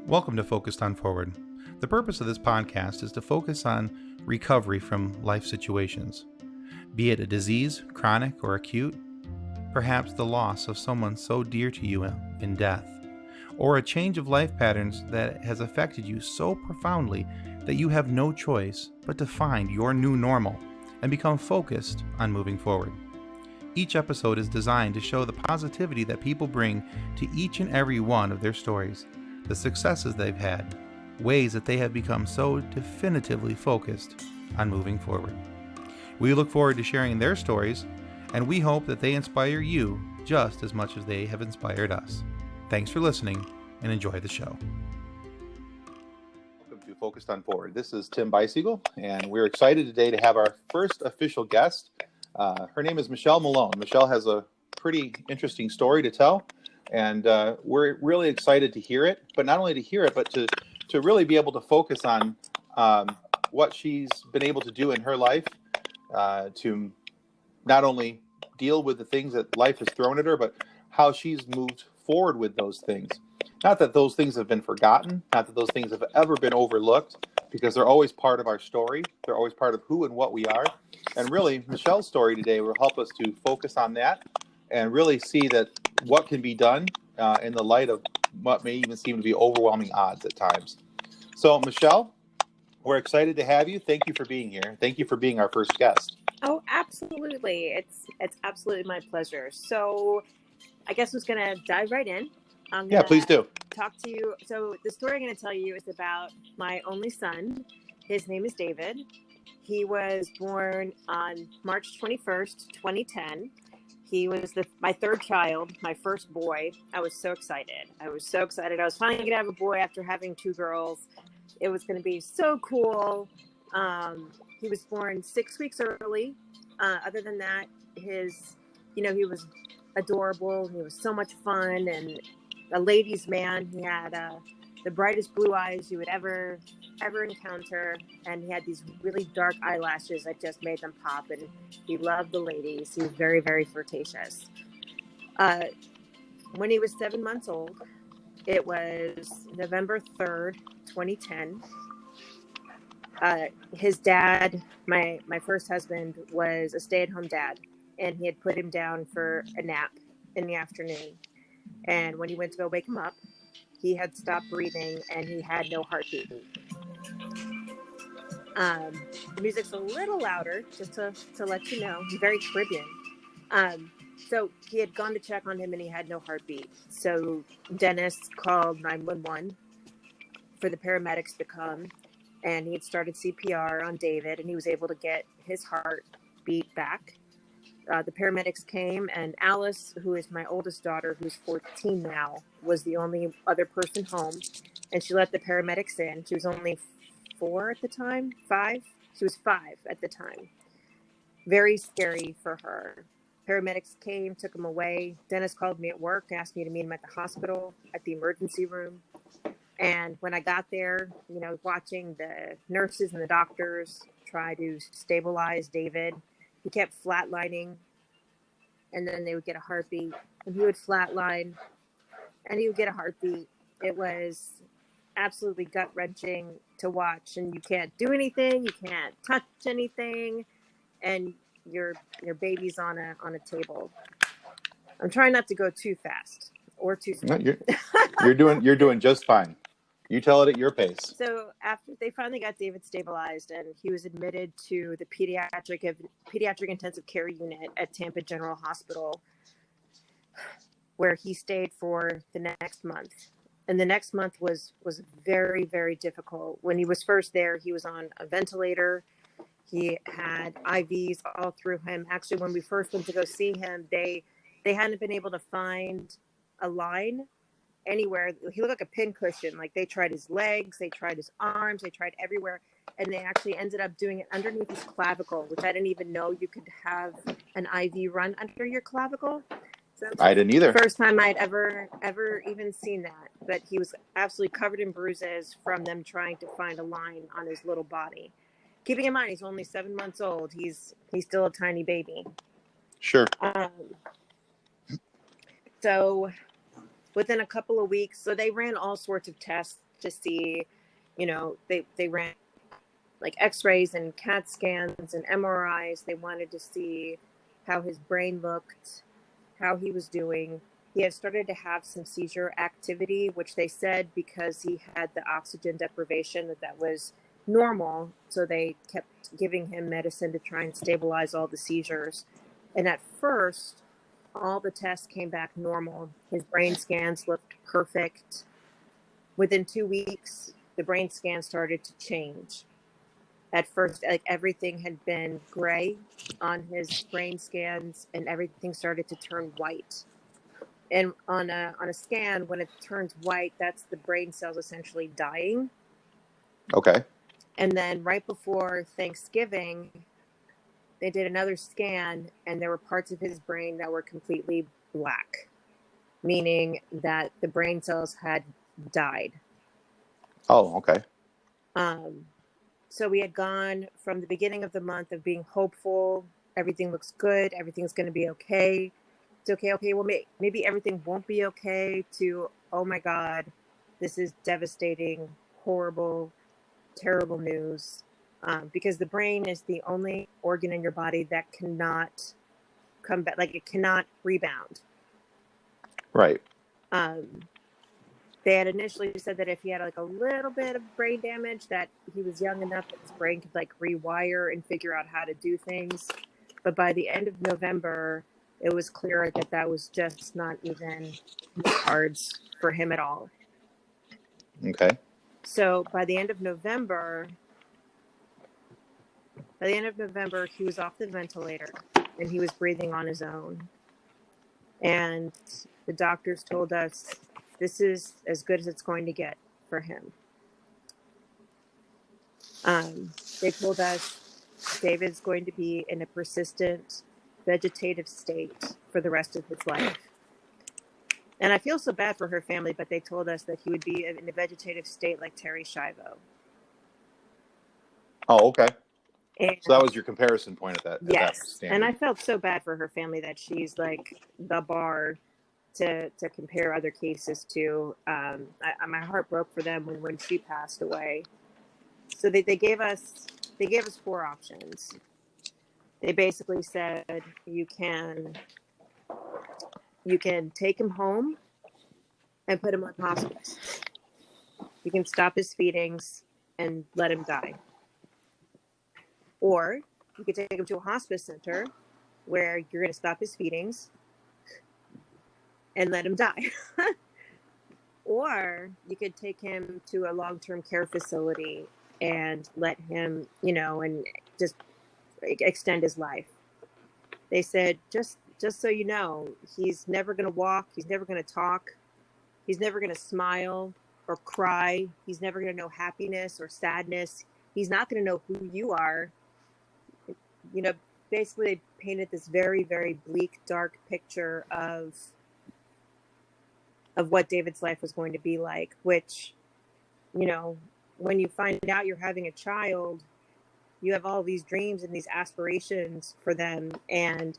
Welcome to Focused on Forward. The purpose of this podcast is to focus on recovery from life situations, be it a disease, chronic or acute, perhaps the loss of someone so dear to you in death, or a change of life patterns that has affected you so profoundly that you have no choice but to find your new normal and become focused on moving forward. Each episode is designed to show the positivity that people bring to each and every one of their stories, the successes they've had, ways that they have become so definitively focused on moving forward. We look forward to sharing their stories, and we hope that they inspire you just as much as they have inspired us. Thanks for listening, and enjoy the show. Welcome to Focused on Forward. This is Tim Biesiegel, and we're excited today to have our first official guest. Her name is Michelle Milone. Michelle has a pretty interesting story to tell, and we're really excited to hear it, but not only to hear it, but to really be able to focus on what she's been able to do in her life to not only deal with the things that life has thrown at her, but how she's moved forward with those things. Not that those things have been forgotten, not that those things have ever been overlooked, because they're always part of our story. They're always part of who and what we are. And really, Michelle's story today will help us to focus on that and really see that what can be done in the light of what may even seem to be overwhelming odds at times. So, Michelle, we're excited to have you. Thank you for being here. Thank you for being our first guest. Oh, absolutely. It's absolutely my pleasure. So I guess I'm just going to dive right in. Yeah, please do. Talk to you. So the story I'm going to tell you is about my only son. His name is David. He was born on March 21st, 2010. He was my third child, my first boy. I was so excited. I was finally going to have a boy after having two girls. It was going to be so cool. He was born 6 weeks early. Other than that, he was adorable. He was so much fun and a ladies' man. He had the brightest blue eyes you would ever encounter, and he had these really dark eyelashes that just made them pop, and he loved the ladies. He was very, very flirtatious. When he was 7 months old, it was November 3rd, 2010. His dad, my first husband, was a stay-at-home dad, and he had put him down for a nap in the afternoon. And when he went to go wake him up, he had stopped breathing and he had no heartbeat. The music's a little louder, just to let you know. He's very Caribbean. So he had gone to check on him and he had no heartbeat. So Dennis called 911 for the paramedics to come, and he had started CPR on David, and he was able to get his heartbeat back. The paramedics came, and Alice, who is my oldest daughter, who's 14 now, was the only other person home, and she let the paramedics in. She was only 4 at the time, 5? She was 5 at the time. Very scary for her. Paramedics came, took him away. Dennis called me at work, asked me to meet him at the hospital, at the emergency room. And when I got there, watching the nurses and the doctors try to stabilize David, he kept flatlining, and then they would get a heartbeat, and he would flatline, and he would get a heartbeat. It was absolutely gut-wrenching to watch, and you can't do anything, you can't touch anything, and your baby's on a table. I'm trying not to go too fast or too slow. No, you're doing just fine. You tell it at your pace. So after they finally got David stabilized, and he was admitted to the pediatric intensive care unit at Tampa General Hospital, where he stayed for the next month. And the next month was very, very difficult. When he was first there, he was on a ventilator. He had IVs all through him. Actually, when we first went to go see him, they hadn't been able to find a line anywhere. He looked like a pincushion. Like, they tried his legs, they tried his arms, they tried everywhere, and they actually ended up doing it underneath his clavicle, which I didn't even know you could have an IV run under your clavicle. So I didn't either. First time I'd ever even seen that. But he was absolutely covered in bruises from them trying to find a line on his little body. Keeping in mind, he's only 7 months old. He's still a tiny baby. Sure. So within a couple of weeks, so they ran all sorts of tests to see, they ran like x-rays and CAT scans and MRIs. They wanted to see how his brain looked, how he was doing. He had started to have some seizure activity, which they said because he had the oxygen deprivation that was normal. So they kept giving him medicine to try and stabilize all the seizures. And at first, all the tests came back normal. His brain scans looked perfect. Within 2 weeks, the brain scan started to change. At first, like everything had been gray on his brain scans, and everything started to turn white. And on a scan, when it turns white, that's the brain cells essentially dying. Okay. And then right before Thanksgiving, they did another scan, and there were parts of his brain that were completely black, meaning that the brain cells had died. Oh, okay. So we had gone from the beginning of the month of being hopeful, everything looks good, everything's going to be okay. It's okay, well, maybe everything won't be okay, to, oh my God, this is devastating, horrible, terrible news. Because the brain is the only organ in your body that cannot come back, like it cannot rebound. Right. They had initially said that if he had like a little bit of brain damage, that he was young enough that his brain could like rewire and figure out how to do things. But by the end of November, it was clear that that was just not even in the cards for him at all. Okay. So by the end of November, he was off the ventilator and he was breathing on his own. And the doctors told us this is as good as it's going to get for him. They told us David's going to be in a persistent vegetative state for the rest of his life. And I feel so bad for her family, but they told us that he would be in a vegetative state like Terry Schiavo. Oh, okay. And so that was your comparison point at that. yes. At that standard. And I felt so bad for her family that she's like the bar to compare other cases to. My heart broke for them when she passed away. So they gave us 4 options. They basically said you can take him home and put him on hospice. You can stop his feedings and let him die. Or you could take him to a hospice center where you're going to stop his feedings and let him die. Or you could take him to a long-term care facility and let him, and just extend his life. They said, just so you know, he's never going to walk. He's never going to talk. He's never going to smile or cry. He's never going to know happiness or sadness. He's not going to know who you are. Basically they painted this very, very bleak, dark picture of what David's life was going to be like, which, when you find out you're having a child, you have all these dreams and these aspirations for them. And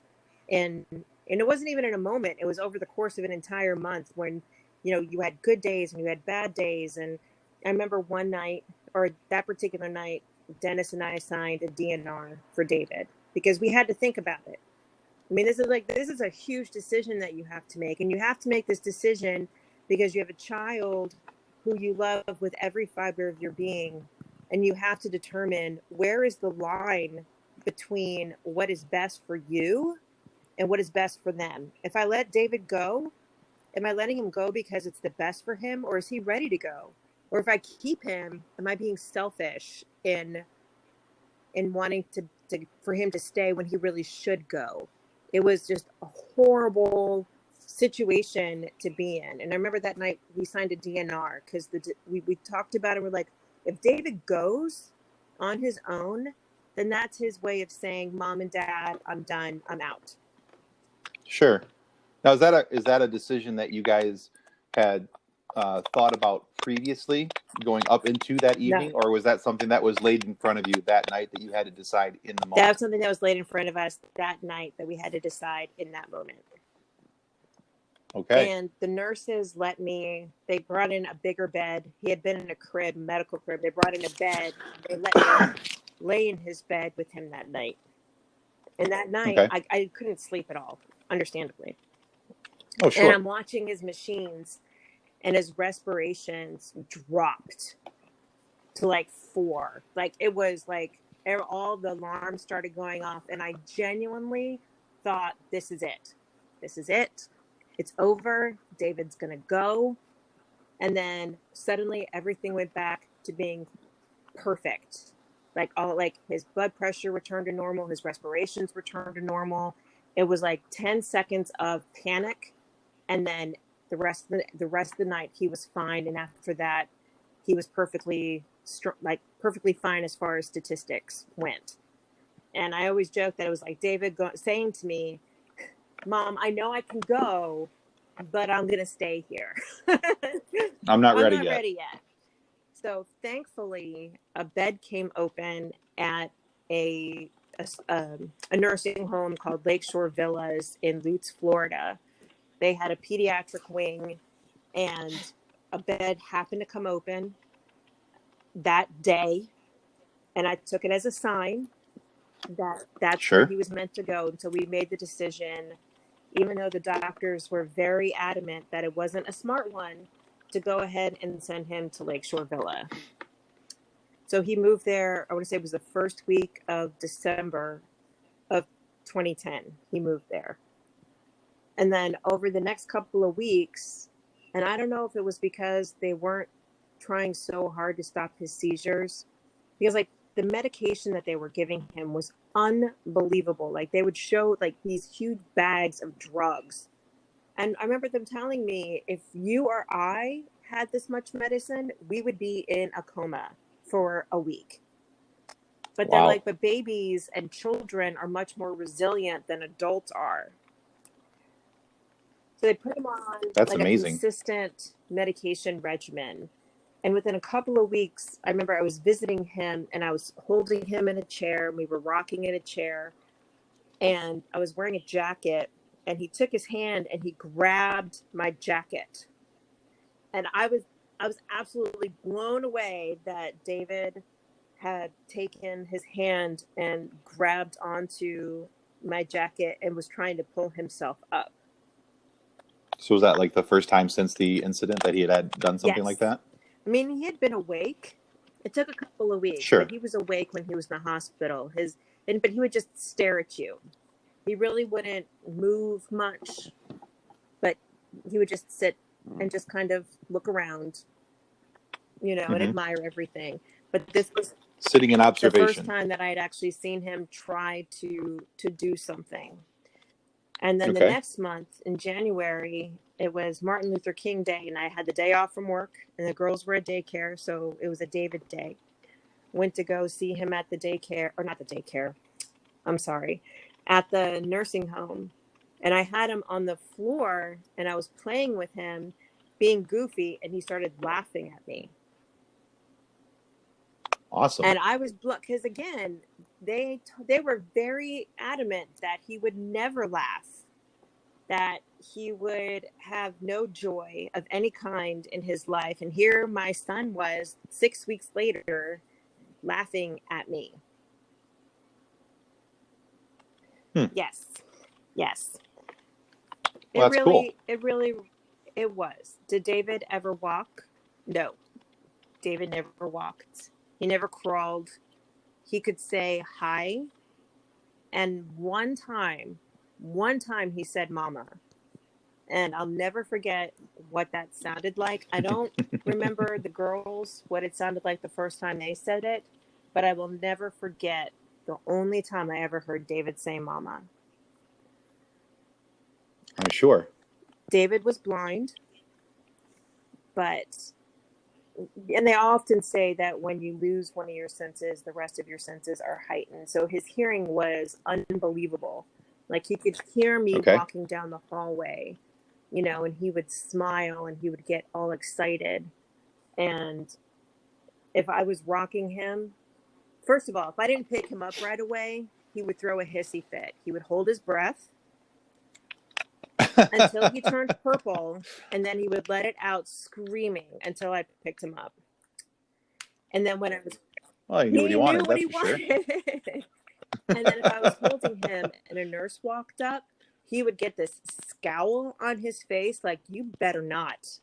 it wasn't even in a moment. It was over the course of an entire month when, you had good days and you had bad days. And I remember one night, or that particular night, Dennis and I signed a DNR for David because we had to think about it. I mean, this is a huge decision that you have to make. And you have to make this decision because you have a child who you love with every fiber of your being. And you have to determine where is the line between what is best for you and what is best for them. If I let David go, am I letting him go because it's the best for him, or is he ready to go? Or if I keep him, am I being selfish in wanting to for him to stay when he really should go? It was just a horrible situation to be in. And I remember that night we signed a DNR because we talked about it. We're like, if David goes on his own, then that's his way of saying, Mom and Dad, I'm done. I'm out. Sure. Now, is that a decision that you guys had thought about previously going up into that evening? No. Or was that something that was laid in front of you that night that you had to decide in the moment? That was something that was laid in front of us that night that we had to decide in that moment. Okay. And the nurses they brought in a bigger bed. He had been in a crib, medical crib. They brought in a bed. They let me lay in his bed with him that night. And that night, Okay. I couldn't sleep at all, understandably. Oh, And sure. I'm watching his machines, and his respirations dropped to like 4. Like, it was like all the alarms started going off, and I genuinely thought, this is it. This is it. It's over. David's going to go. And then suddenly everything went back to being perfect. Like his blood pressure returned to normal, his respirations returned to normal. It was like 10 seconds of panic, and then the rest of the night he was fine, and after that he was perfectly fine as far as statistics went. And I always joke that it was like David saying to me, "Mom, I know I can go, but I'm going to stay here." I'm not I'm ready not yet. ready yet. So thankfully, a bed came open at a nursing home called Lakeshore Villas in Lutz, Florida. They had a pediatric wing, and a bed happened to come open that day. And I took it as a sign that that's where Sure. he was meant to go. And so we made the decision, even though the doctors were very adamant that it wasn't a smart one, to go ahead and send him to Lakeshore Villa. So he moved there, I want to say it was the first week of December of 2010. He moved there. And then over the next couple of weeks, and I don't know if it was because they weren't trying so hard to stop his seizures, because like the medication that they were giving him was unbelievable. Like they would show like these huge bags of drugs. And I remember them telling me, if you or I had this much medicine, we would be in a coma for a week. But they're Wow. like, but babies and children are much more resilient than adults are. So they put him on That's like a amazing. consistent medication regimen. And within a couple of weeks, I remember I was visiting him and I was holding him in a chair, and we were rocking in a chair, and I was wearing a jacket, and he took his hand and he grabbed my jacket. And I was absolutely blown away that David had taken his hand and grabbed onto my jacket and was trying to pull himself up. So was that like the first time since the incident that he had done something like Yes. that? I mean, he had been awake. It took a couple of weeks, Sure. but he was awake when he was in the hospital. But he would just stare at you. He really wouldn't move much, but he would just sit and just kind of look around, and admire everything. But this was Sitting in the first observation. time that I had actually seen him try to do something. And then the Okay. next month in January, it was Martin Luther King Day, and I had the day off from work, and the girls were at daycare, so it was a David day. Went to go see him at the daycare, or not the daycare, I'm sorry, at the nursing home. And I had him on the floor, and I was playing with him, being goofy, and he started laughing at me. Awesome. And I was because again, they were very adamant that he would never laugh, that he would have no joy of any kind in his life. And here my son was 6 weeks later laughing at me. Yes. Well, that's cool. It was. Did David ever walk? No. David never walked. He never crawled. He could say hi. And one time he said mama. And I'll never forget what that sounded like. I don't remember the girls, what it sounded like the first time they said it, but I will never forget the only time I ever heard David say mama. I'm sure. David was blind, and they often say that when you lose one of your senses, the rest of your senses are heightened. So his hearing was unbelievable. Like he could hear me walking down the hallway, and he would smile and he would get all excited. And if I was rocking him, first of all, if I didn't pick him up right away, he would throw a hissy fit. He would hold his breath. until he turned purple, and then he would let it out screaming until I picked him up. And then when I was, Well, he knew what he wanted. That's for sure. And then if I was holding him and a nurse walked up, he would get this scowl on his face, like, you better not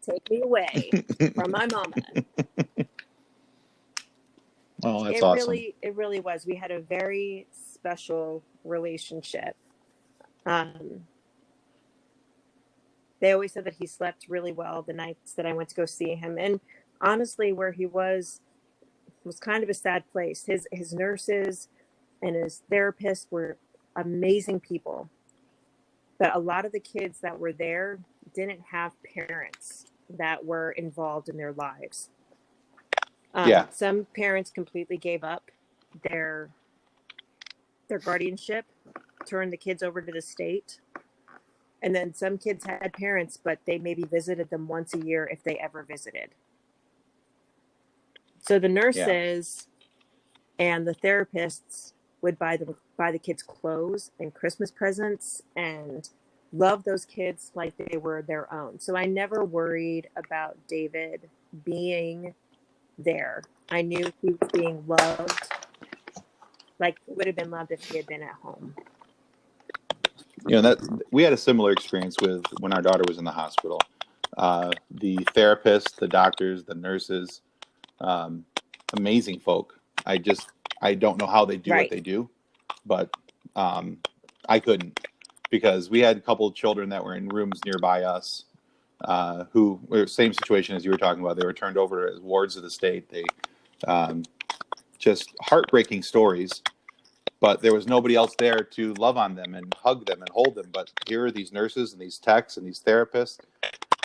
take me away from my mama. Oh, that's awesome. It really was. We had a very special relationship. They always said that he slept really well the nights that I went to go see him. And honestly, where he was kind of a sad place. His nurses and his therapists were amazing people. But a lot of the kids that were there didn't have parents that were involved in their lives. Some parents completely gave up their guardianship, turned the kids over to the state. And then some kids had parents, but they maybe visited them once a year if they ever visited. So the nurses and the therapists would buy the kids clothes and Christmas presents and love those kids like they were their own. So I never worried about David being there. I knew he was being loved like he would have been loved if he had been at home. That we had a similar experience with when our daughter was in the hospital. The therapists, the doctors, the nurses, amazing folk. I don't know how they do what they do, but I couldn't, because we had a couple of children that were in rooms nearby us who were same situation as you were talking about. They were turned over as wards of the state. They just heartbreaking stories, but there was nobody else there to love on them and hug them and hold them. But here are these nurses and these techs and these therapists.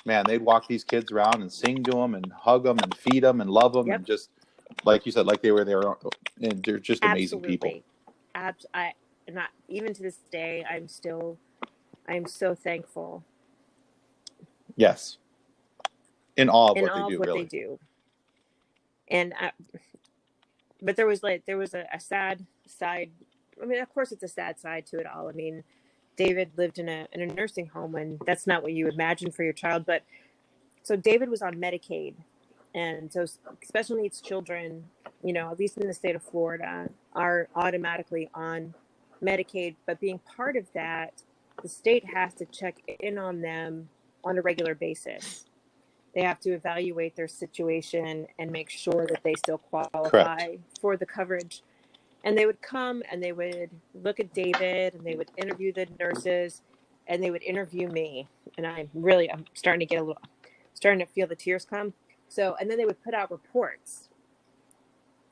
Man, they'd walk these kids around and sing to them and hug them and feed them and love them. And just, like you said, like they were there. And they're just amazing people. Not even to this day, I'm so thankful. Yes. In awe of what they do. And but there was a sad side. I mean, of course it's a sad side to it all. I mean, David lived in a nursing home, and that's not what you imagine for your child. But so David was on Medicaid, and so special needs children, at least in the state of Florida, are automatically on Medicaid. But being part of that, the state has to check in on them on a regular basis. They have to evaluate their situation and make sure that they still qualify for the coverage. And they would come and they would look at David and they would interview the nurses and they would interview me. And I'm starting to feel the tears come. So, and then they would put out reports.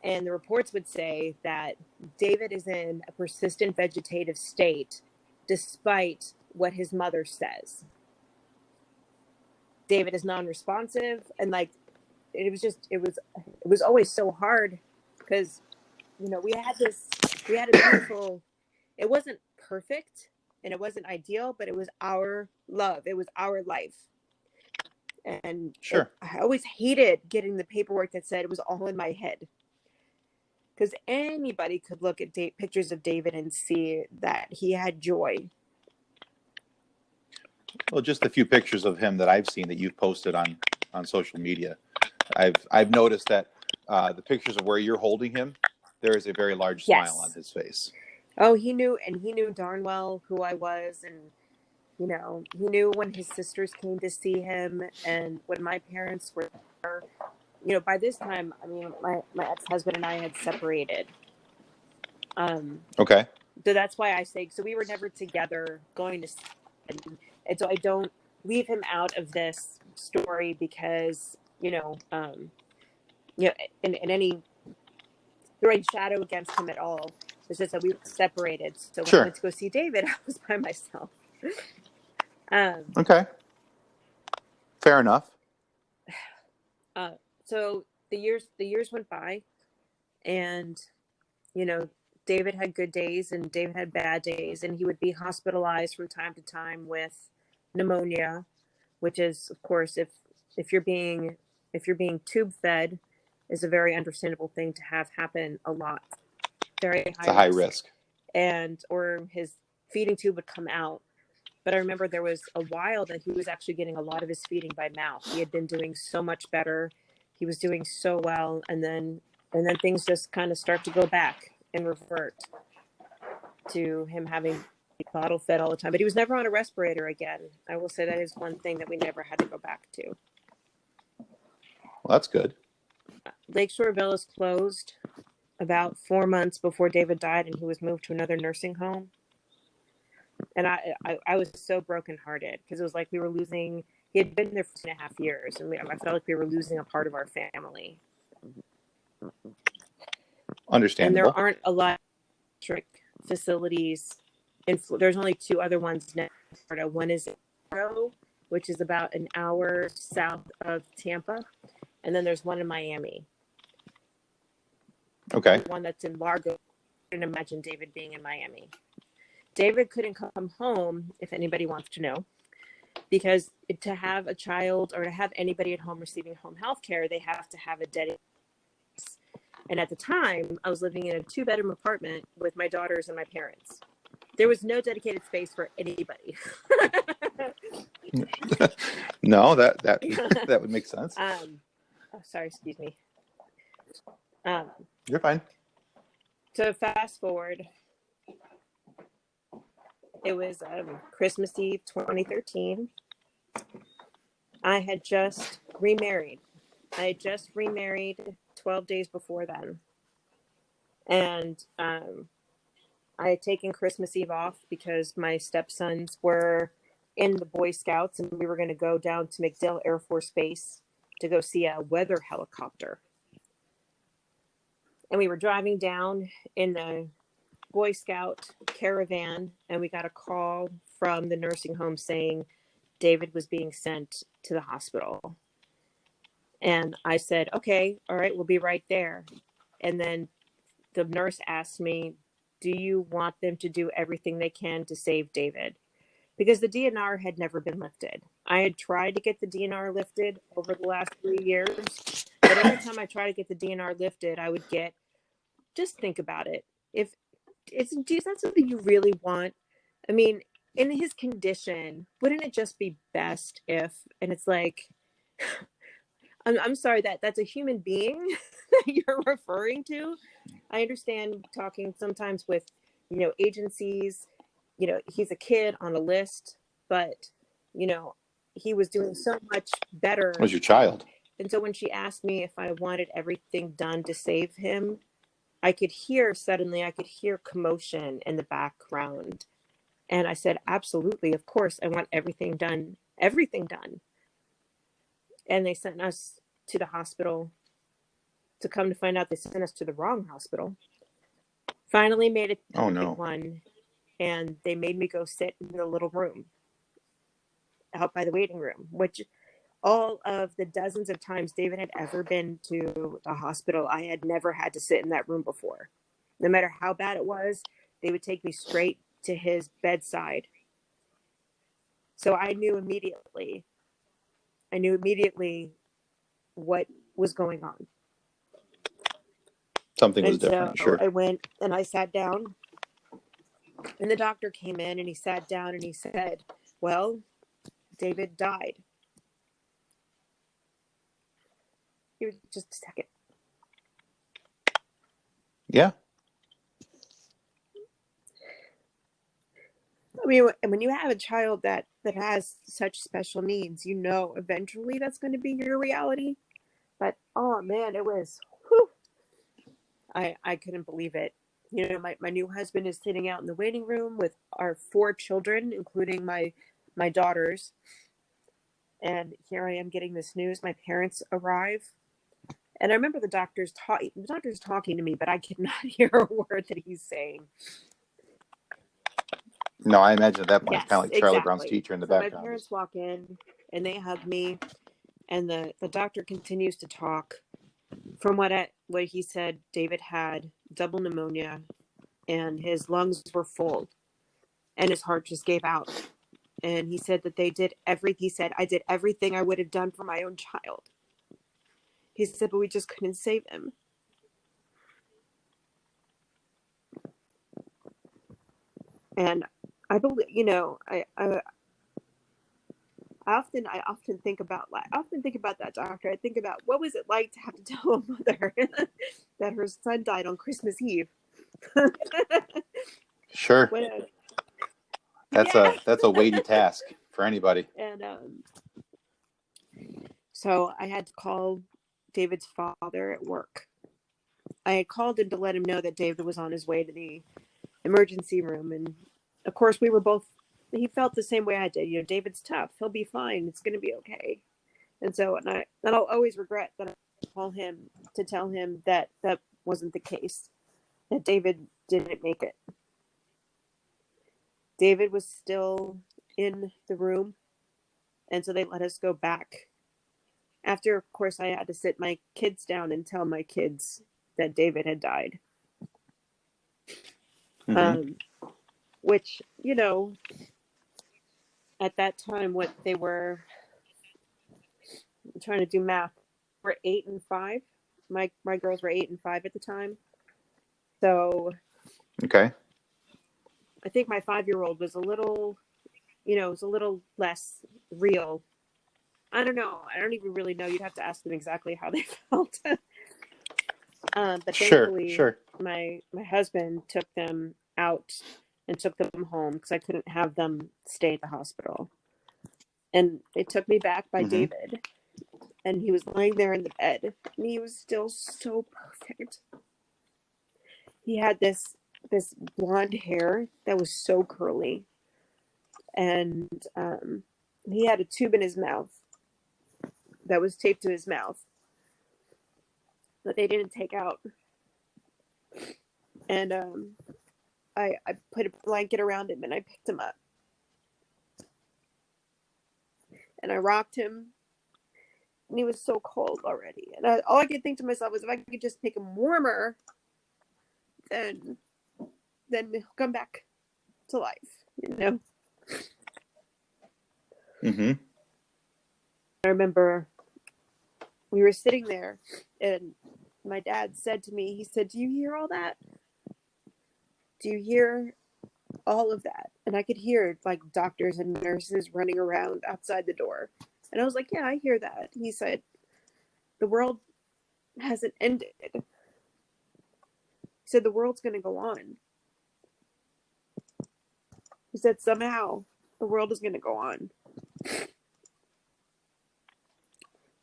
And the reports would say that David is in a persistent vegetative state despite what his mother says. David is non-responsive, and it was always so hard because we had a beautiful, it wasn't perfect and it wasn't ideal, but it was our love, it was our life. And I always hated getting the paperwork that said it was all in my head, because anybody could look at pictures of David and see that he had joy. Well, just a few pictures of him that I've seen that you've posted on social media. I've noticed that the pictures of where you're holding him, there is a very large smile on his face. Oh, he knew darn well who I was, and he knew when his sisters came to see him, and when my parents were there. By this time, I mean, my ex-husband and I had separated. Okay. So that's why I say, so we were never together going to. And so I don't leave him out of this story because, in any throwing shadow against him at all. It's just that we were separated. So when I went to go see David, I was by myself. Okay. Fair enough. So the years went by, and, David had good days and David had bad days, and he would be hospitalized from time to time with pneumonia, which is, of course, if you're being tube fed, is a very understandable thing to have happen a lot. Very high. It's a high risk. Or his feeding tube would come out, But I remember there was a while that he was actually getting a lot of his feeding by mouth. He had been doing so much better. He was doing so well. And then things just kind of start to go back and revert to him having bottle fed all the time. But he was never on a respirator again. I will say that is one thing that we never had to go back to. Well, that's good. Lakeshore Villas closed about 4 months before David died, and he was moved to another nursing home. And I was so brokenhearted because it was like we were losing. He had been there for 2.5 years, and I felt like we were losing a part of our family. Understandable. And there aren't a lot of pediatric facilities. There's only 2 other ones now in Florida. One is in Largo, which is about an hour south of Tampa, and then there's one in Miami. Okay. The one that's in Largo. I couldn't imagine David being in Miami. David couldn't come home, if anybody wants to know, because to have a child or to have anybody at home receiving home health care, they have to have a dedicated. And at the time, I was living in a 2-bedroom apartment with my daughters and my parents. There was no dedicated space for anybody. No, that would make sense. Sorry, excuse me. You're fine. So fast forward, it was Christmas Eve 2013. I had just remarried. 12 days before then. And I had taken Christmas Eve off because my stepsons were in the Boy Scouts, and we were going to go down to MacDill Air Force Base to go see a weather helicopter. And we were driving down in the Boy Scout caravan, and we got a call from the nursing home saying David was being sent to the hospital. And I said, okay, all right, we'll be right there. And then the nurse asked me, do you want them to do everything they can to save David? Because the DNR had never been lifted. I had tried to get the DNR lifted over the last 3 years, but every time I tried to get the DNR lifted, I would get, just think about it. If is that something you really want? I mean, in his condition, wouldn't it just be best if, and it's like, I'm sorry, that's a human being that you're referring to. I understand talking sometimes with, agencies, he's a kid on a list, but, he was doing so much better. It was your child. And so when she asked me if I wanted everything done to save him, I could hear commotion in the background. And I said, absolutely, of course, I want everything done. And they sent us to the hospital. To come to find out, they sent us to the wrong hospital. Finally made it to the right one, and they made me go sit in the little room out by the waiting room, which all of the dozens of times David had ever been to the hospital, I had never had to sit in that room before. No matter how bad it was, they would take me straight to his bedside. So I knew immediately what was going on. Something was different, so sure. I went and I sat down, and the doctor came in and he sat down and he said, well, David died. Just a second. Yeah. I mean, when you have a child that has such special needs, eventually that's going to be your reality. But, oh man, it was, whew, I couldn't believe it. My new husband is sitting out in the waiting room with our 4 children, including my daughters. And here I am getting this news. My parents arrive. And I remember the doctor's talking to me, but I could not hear a word that he's saying. No, I imagine at that point, Yes, it's kind of like Charlie exactly. Brown's teacher in the So background. my parents walk in and they hug me, and the doctor continues to talk. From what he said, David had double pneumonia, and his lungs were full, and his heart just gave out. And he said that he said, I did everything I would have done for my own child. He said, but we just couldn't save him. And I believe, I often think about that doctor. I think about what was it like to have to tell a mother that her son died on Christmas Eve. Sure. Yeah. That's a weighty task for anybody. And so I had to call David's father at work. I had called him to let him know that David was on his way to the emergency room, and of course he felt the same way I did. David's tough. He'll be fine. It's going to be okay. And so, I'll always regret that I call him to tell him that that wasn't the case, that David didn't make it. David was still in the room, and so they let us go back. After, of course, I had to sit my kids down and tell my kids that David had died. Mm-hmm. Which, at that time, what they were, I'm trying to do math, were 8 and 5. My girls were 8 and 5 at the time. So, Okay. I think my 5-year-old was a little less real. I don't know. I don't even really know. You'd have to ask them exactly how they felt. But thankfully, Sure. my husband took them out and took them home because I couldn't have them stay at the hospital. And they took me back by Mm-hmm. David, and he was lying there in the bed, and he was still so perfect. He had this blonde hair that was so curly, and he had a tube in his mouth that was taped to his mouth that they didn't take out. And I put a blanket around him and I picked him up. And I rocked him. And he was so cold already. And all I could think to myself was, if I could just make him warmer, then he'll come back to life, Mm-hmm. I remember we were sitting there and my dad said to me, he said, "Do you hear all that? Do you hear all of that?" And I could hear like doctors and nurses running around outside the door. And I was like, "Yeah, I hear that." He said, "The world hasn't ended." He said, "The world's going to go on." He said, "Somehow the world is going to go on."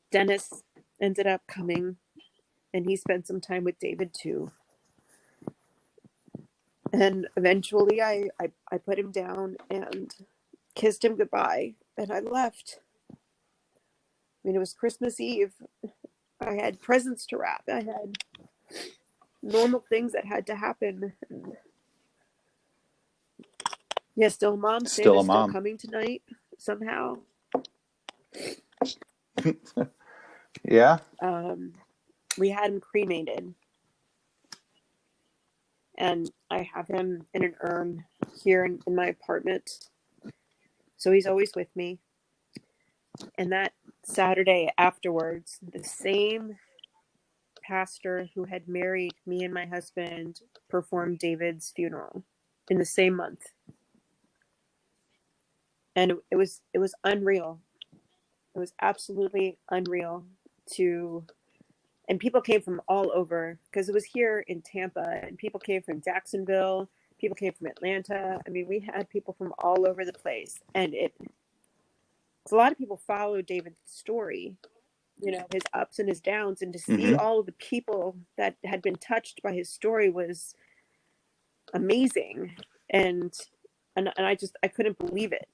Dennis ended up coming, and he spent some time with David too. And eventually I put him down and kissed him goodbye, and I left. I mean, it was Christmas Eve. I had presents to wrap. I had normal things that had to happen. And yeah, still mom. Still a Santa's still mom. coming tonight somehow. Yeah. We had him cremated. And I have him in an urn here in my apartment. So he's always with me. And that Saturday afterwards, the same pastor who had married me and my husband performed David's funeral in the same month. And it was unreal. It was absolutely unreal and people came from all over because it was here in Tampa, and people came from Jacksonville, people came from Atlanta. I mean, we had people from all over the place, and a lot of people followed David's story, his ups and his downs, and to see all of the people that had been touched by his story was amazing. And I couldn't believe it.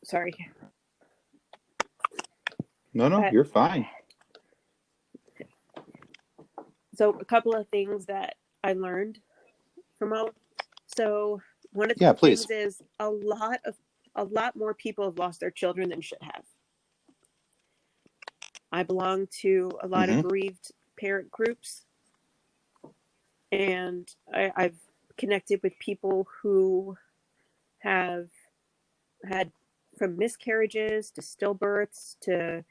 Sorry. No, you're fine. So a couple of things that I learned from all. So one of the things is a lot more people have lost their children than should have. I belong to a lot of bereaved parent groups, and I've connected with people who have had, from miscarriages to stillbirths to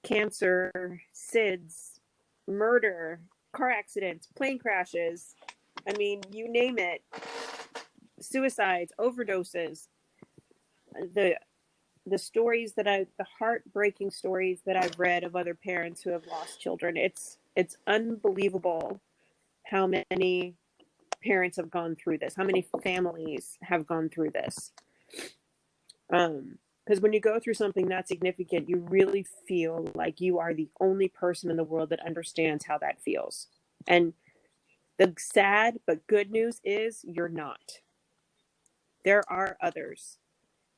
cancer, SIDS, murder, car accidents, plane crashes, I mean, you name it. Suicides, overdoses, the stories the heartbreaking stories that I've read of other parents who have lost children. It's unbelievable how many parents have gone through this, how many families have gone through this. Because when you go through something that significant, you really feel like you are the only person in the world that understands how that feels. And the sad but good news is you're not. There are others.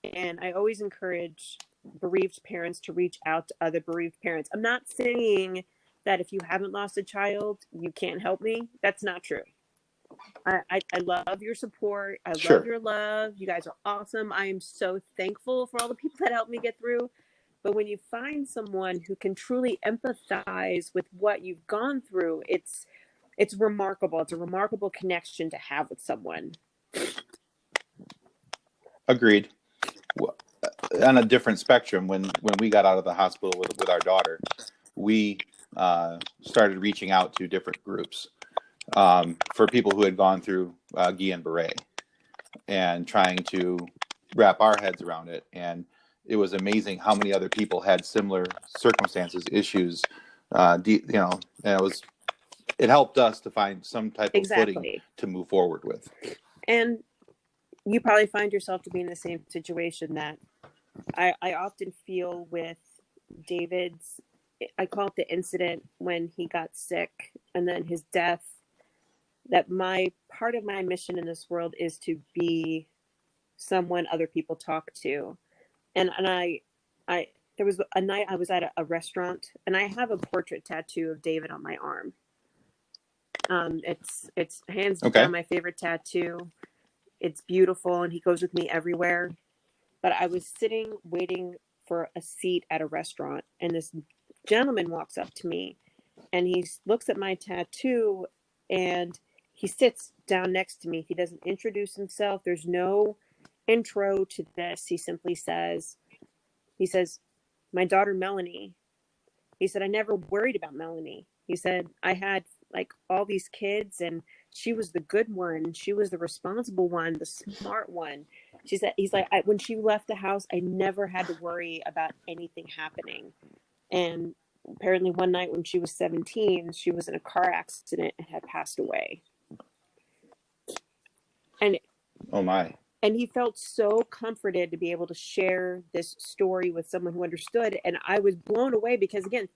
And I always encourage bereaved parents to reach out to other bereaved parents. I'm not saying that if you haven't lost a child, you can't help me. That's not true. I love your support. I Sure. love your love. You guys are awesome. I am so thankful for all the people that helped me get through. But when you find someone who can truly empathize with what you've gone through, it's remarkable. It's a remarkable connection to have with someone. Agreed. On a different spectrum, when we got out of the hospital with our daughter, we started reaching out to different groups for people who had gone through Guillain-Barré and trying to wrap our heads around it. And it was amazing how many other people had similar circumstances, issues, and it helped us to find some type of footing to move forward with. And you probably find yourself to be in the same situation that I often feel with David's, I call it the incident when he got sick and then his death, that part of my mission in this world is to be someone other people talk to. And I there was a night I was at a restaurant and I have a portrait tattoo of David on my arm. It's hands down my favorite tattoo. It's beautiful and he goes with me everywhere. But I was sitting waiting for a seat at a restaurant and this gentleman walks up to me and he looks at my tattoo and he sits down next to me. He doesn't introduce himself. There's no intro to this. He simply says, my daughter Melanie. He said, I never worried about Melanie. He said, I had like all these kids and she was the good one. She was the responsible one, the smart one. He's like, when she left the house, I never had to worry about anything happening. And apparently one night when she was 17, she was in a car accident and had passed away. And oh my. And he felt so comforted to be able to share this story with someone who understood. And I was blown away because, again,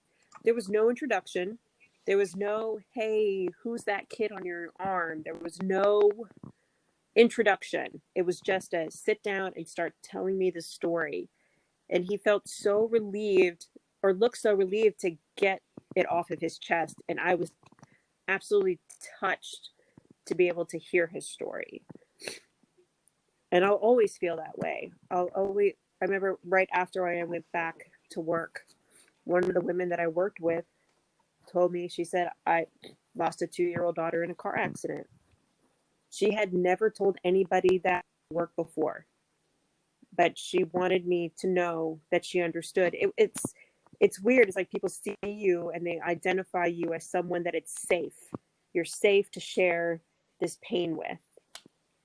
there was no introduction. There was no, hey, who's that kid on your arm? There was no introduction. It was just a sit down and start telling me the story. And he felt so relieved, or looked so relieved to get it off of his chest. And I was absolutely touched to be able to hear his story. And I'll always feel that way. I remember right after I went back to work, one of the women that I worked with told me, she said, I lost a 2-year-old daughter in a car accident. She had never told anybody that at work before, but she wanted me to know that she understood. It's weird. It's like people see you and they identify you as someone that it's safe. You're safe to share this pain with.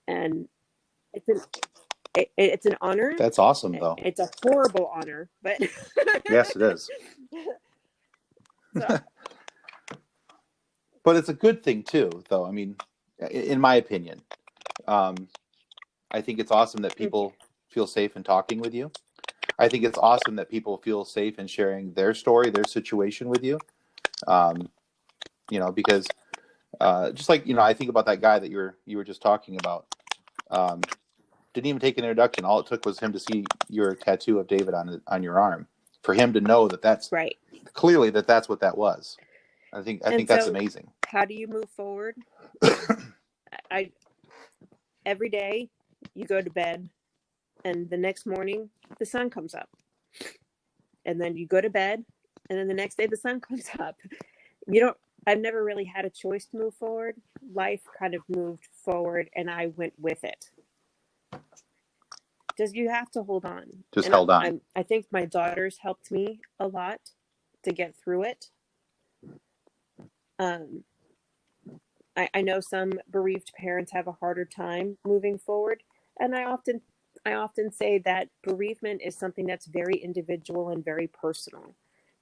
And it's an honor. That's awesome, though. It's a horrible honor, but yes, it is. So. But it's a good thing too, though. I mean, in my opinion, I think it's awesome that people feel safe in talking with you. I think it's awesome that people feel safe in sharing their story, their situation with you. Because just like, I think about that guy that you were just talking about. Didn't even take an introduction. All it took was him to see your tattoo of David on your arm, for him to know that that's right. Clearly that's what that was. I think that's amazing. How do you move forward? Every day you go to bed and the next morning the sun comes up. And then you go to bed and then the next day the sun comes up. I've never really had a choice to move forward. Life kind of moved forward and I went with it. Just you have to hold on. Held on. I think my daughters helped me a lot to get through it. I know some bereaved parents have a harder time moving forward, and I often say that bereavement is something that's very individual and very personal.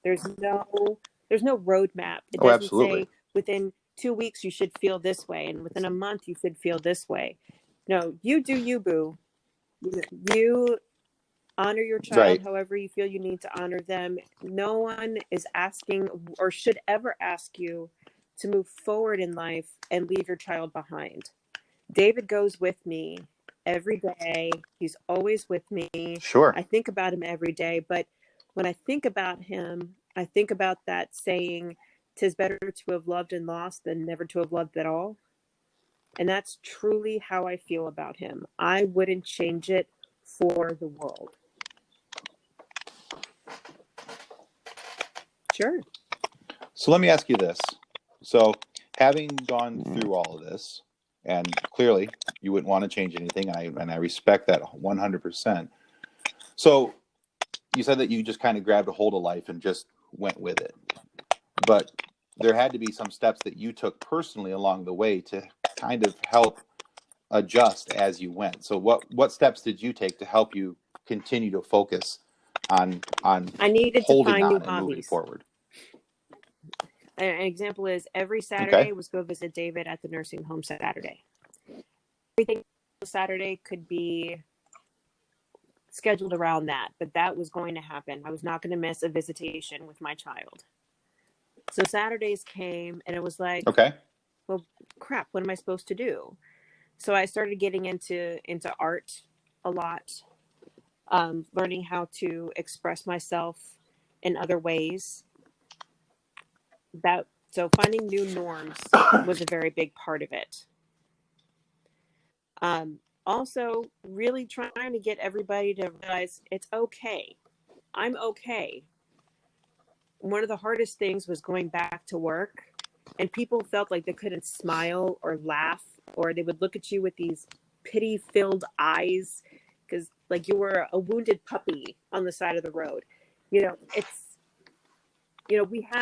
There's no there's no roadmap. It Oh, doesn't absolutely. say within 2 weeks you should feel this way, and within a month you should feel this way. No, you do you, boo. You honor your child Right. however you feel you need to honor them. No one is asking or should ever ask you to move forward in life and leave your child behind. David goes with me every day. He's always with me. Sure. I think about him every day, but when I think about him, I think about that saying, "'Tis better to have loved and lost than never to have loved at all." And that's truly how I feel about him. I wouldn't change it for the world. Sure. So let me ask you this. So, having gone through all of this, and clearly you wouldn't want to change anything, and I respect that 100%. So, you said that you just kind of grabbed a hold of life and just went with it. But there had to be some steps that you took personally along the way to kind of help adjust as you went. So what steps did you take to help you continue to focus on I needed to holding find new on and moving hobbies. forward? An example is every Saturday Okay. was go visit David at the nursing home Saturday. Everything Saturday could be scheduled around that, but that was going to happen. I was not going to miss a visitation with my child. So Saturdays came and it was like, Okay. well, crap, what am I supposed to do? So I started getting into art a lot, learning how to express myself in other ways. So finding new norms was a very big part of it. Also, really trying to get everybody to realize it's okay. I'm okay. One of the hardest things was going back to work, and people felt like they couldn't smile or laugh, or they would look at you with these pity-filled eyes because, like, you were a wounded puppy on the side of the road.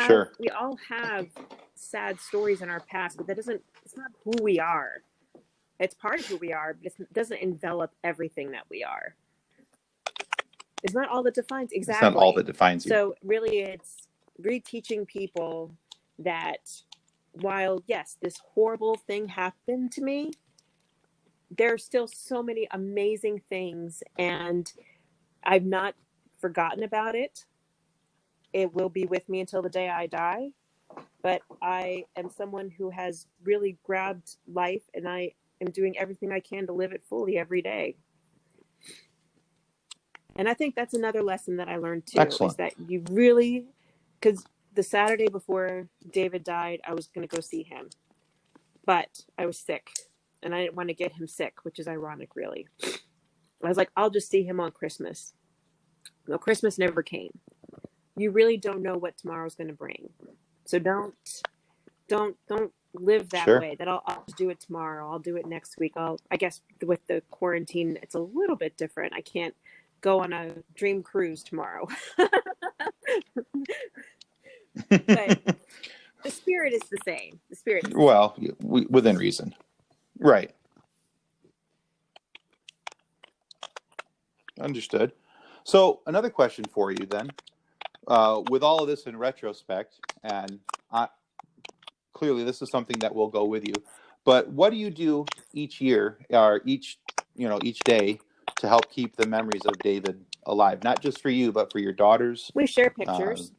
Sure. We all have sad stories in our past, but it's not who we are. It's part of who we are, but it doesn't envelop everything that we are. It's not all that defines. It's not all Exactly. that defines you. So really it's reteaching people that while, yes, this horrible thing happened to me, there are still so many amazing things, and I've not forgotten about it. It will be with me until the day I die. But I am someone who has really grabbed life, and I am doing everything I can to live it fully every day. And I think that's another lesson that I learned too. Excellent. Is that you really, because the Saturday before David died, I was going to go see him, but I was sick and I didn't want to get him sick, which is ironic, really. I was like, I'll just see him on Christmas. No, Christmas never came. You really don't know what tomorrow's going to bring. So don't live that Sure. way. That I'll just do it tomorrow. I'll do it next week. I guess with the quarantine, it's a little bit different. I can't go on a dream cruise tomorrow. But the spirit is the same. The spirit is the Well, within reason. Right. Understood. So another question for you then. With all of this in retrospect, and clearly this is something that will go with you, but what do you do each year or each day to help keep the memories of David alive? Not just for you, but for your daughters. We share pictures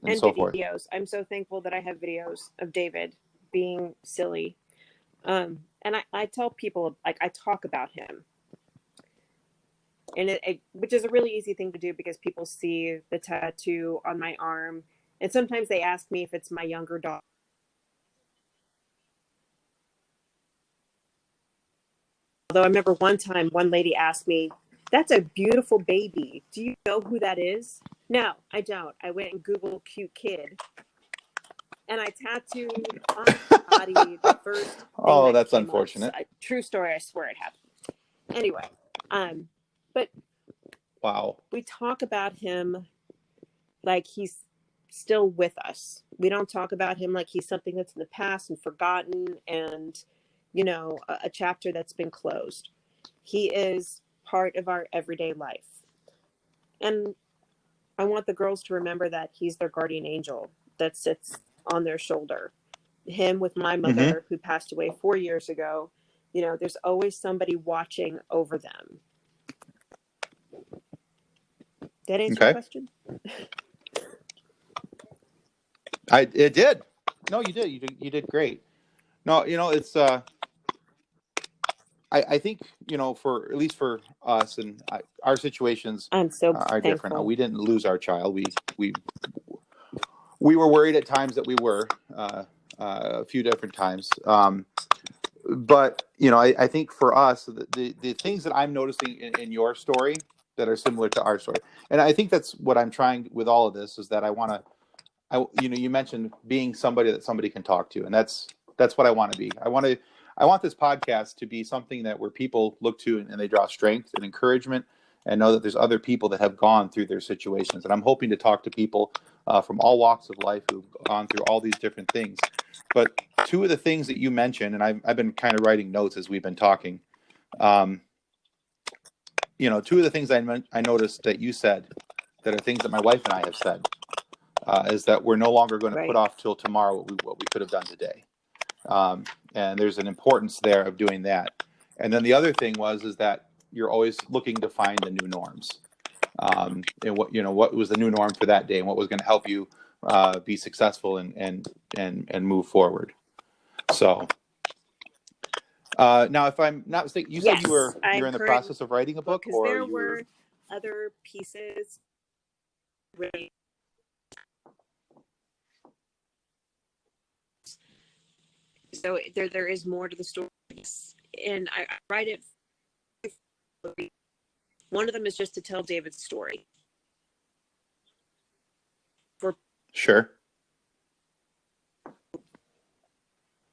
and and so forth. videos. I'm so thankful that I have videos of David being silly. And I tell people, like, I talk about him. And which is a really easy thing to do because people see the tattoo on my arm. And sometimes they ask me if it's my younger daughter. Although I remember one time, one lady asked me, "That's a beautiful baby. Do you know who that is?" No, I don't. I went and Googled cute kid. And I tattooed on my body the first thing Oh, that's came unfortunate. up. True story, I swear it happened. Anyway, but wow, we talk about him like he's still with us. We don't talk about him like he's something that's in the past and forgotten and, a chapter that's been closed. He is part of our everyday life. And I want the girls to remember that he's their guardian angel that sits on their shoulder. Him with my mother, who passed away 4 years ago, there's always somebody watching over them. Did that answer your question? It did. No, you did. You did great. No, it's I think, for at least for us and our situations I'm so are thankful. different. We didn't lose our child. We were worried at times that we were a few different times. But I think for us, the things that I'm noticing in your story that are similar to our story, and I think that's what I'm trying with all of this, is that you mentioned being somebody that somebody can talk to, and that's what I want to be. I want this podcast to be something that where people look to and they draw strength and encouragement and know that there's other people that have gone through their situations. And I'm hoping to talk to people from all walks of life who've gone through all these different things. But two of the things that you mentioned, and I've been kind of writing notes as we've been talking. Two of the things I noticed that you said that are things that my wife and I have said is that we're no longer going to put off till tomorrow what we could have done today. And there's an importance there of doing that. And then the other thing is that you're always looking to find the new norms. And what was the new norm for that day and what was going to help you be successful and move forward. So now, if I'm not mistaken, you said you're in the process of writing a book, or there were other pieces. So there is more to the story, and I write it. One of them is just to tell David's story. Sure.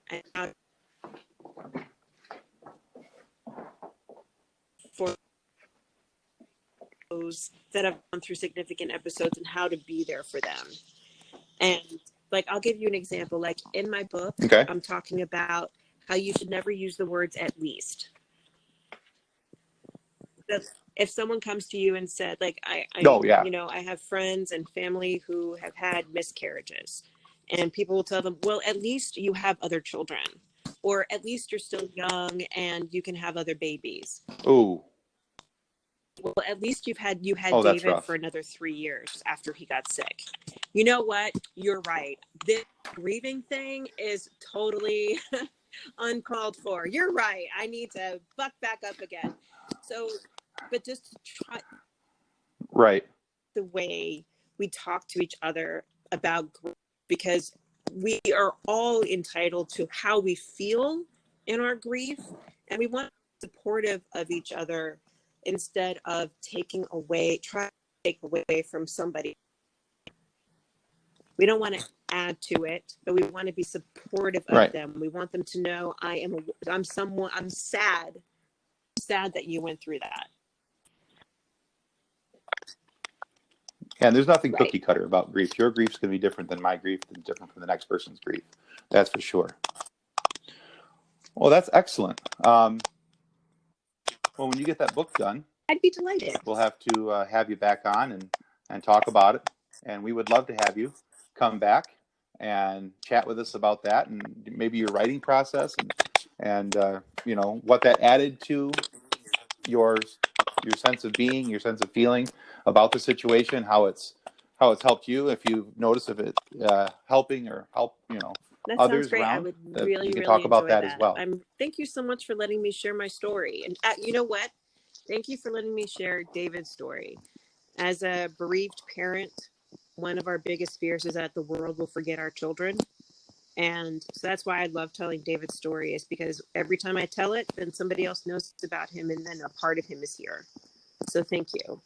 And for those that have gone through significant episodes and how to be there for them. And I'll give you an example. In my book, I'm talking about how you should never use the words "at least." If someone comes to you and said, I have friends and family who have had miscarriages, and people will tell them, well, at least you have other children, or at least you're still young and you can have other babies. Ooh. Well, at least you had David for another 3 years after he got sick. You know what? You're right. This grieving thing is totally uncalled for. You're right. I need to buck back up again. So, but just to try the way we talk to each other about grief, because we are all entitled to how we feel in our grief, and we want to be supportive of each other instead of trying to take away from somebody. We don't want to add to it, but we want to be supportive of them. We want them to know I'm sad that you went through that. And there's nothing cookie cutter about grief. Your grief's going to be different than my grief, and different from the next person's grief. That's for sure. Well, that's excellent. Well, when you get that book done, I'd be delighted. We'll have to have you back on and talk about it. And we would love to have you come back and chat with us about that, and maybe your writing process and what that added to your sense of being, your sense of feeling about the situation, how it's helped you, if you notice if it helping or help that others sounds great. around. I would really, you can really talk about enjoy that as well. Thank you so much for letting me share my story. And you know what? Thank you for letting me share David's story. As a bereaved parent, one of our biggest fears is that the world will forget our children. And so that's why I love telling David's story, is because every time I tell it, then somebody else knows about him, and then a part of him is here. So thank you.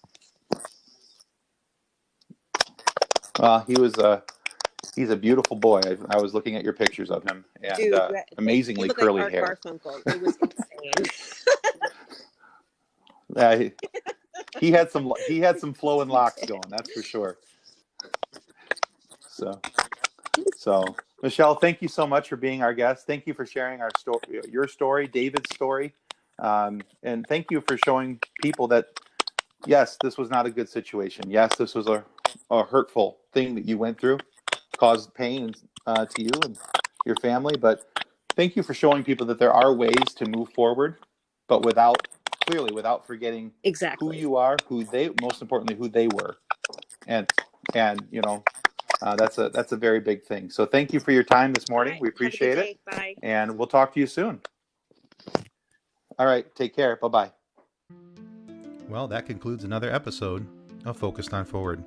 He's a beautiful boy. I was looking at your pictures of him, and Dude, amazingly curly like hair. Garfunkel. It was insane. He had some flowing locks going, that's for sure. So So, Michelle, thank you so much for being our guest. Thank you for sharing our story, your story, David's story. And thank you for showing people that, yes, this was not a good situation. Yes, this was a hurtful thing that you went through, caused pain to you and your family. But thank you for showing people that there are ways to move forward, but without forgetting who you are, most importantly, who they were. And that's a very big thing. So thank you for your time this morning. Right. We appreciate it. Bye. And we'll talk to you soon. All right. Take care. Bye-bye. Well, that concludes another episode of Focused on Forward.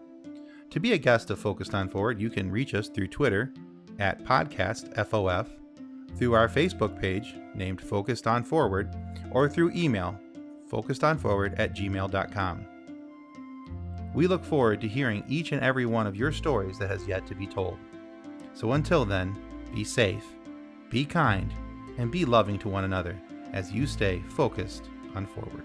To be a guest of Focused on Forward, you can reach us through Twitter at podcastfof, through our Facebook page named Focused on Forward, or through email focusedonforward@gmail.com. We look forward to hearing each and every one of your stories that has yet to be told. So until then, be safe, be kind, and be loving to one another as you stay focused on forward.